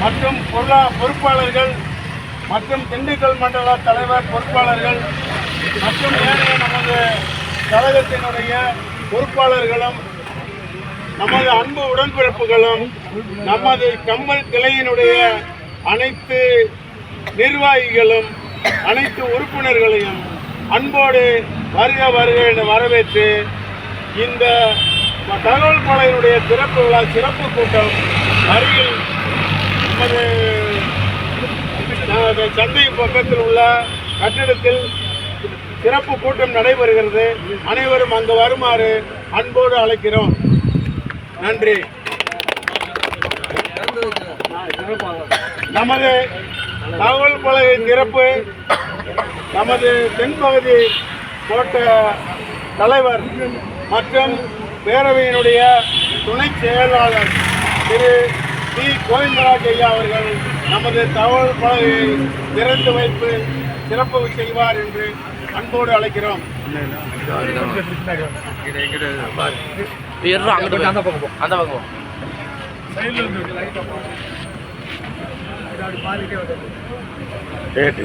மற்றும் பொறுப்பாளர்கள் மற்றும் திண்டுக்கல் மண்டல தலைவர் பொறுப்பாளர்கள் மற்றும் ஏனைய நமது கழகத்தினுடைய பொறுப்பாளர்களும் நமது அன்பு உடன்பிறப்புகளும் நமது கம்மல் கிளையினுடைய அனைத்து நிர்வாகிகளும் அனைத்து உறுப்பினர்களையும் அன்போடு வருக வருக என்று வரவேற்று இந்த தகவல் பலையினுடைய சிறப்பு விழா சிறப்பு கூட்டம் அருகில் நமது சந்தை பக்கத்தில் உள்ள கட்டிடத்தில் சிறப்பு கூட்டம் நடைபெறுகிறது. அனைவரும் அங்கு வருமாறு அன்போடு அழைக்கிறோம். நன்றி. நமது தகவல் பலகை திறப்பு நமது தென்பகுதி கோட்ட தலைவர் மற்றும் பேரவையினுடைய துணை செயலாளர் திரு டி கோவிந்தராஜ் ஐயா அவர்கள் நமது தகவல் பலகையை திறந்து வைப்பு சிறப்பு செய்வார் என்று அன்போடு அழைக்கிறோம். அந்த பக்கம் சரி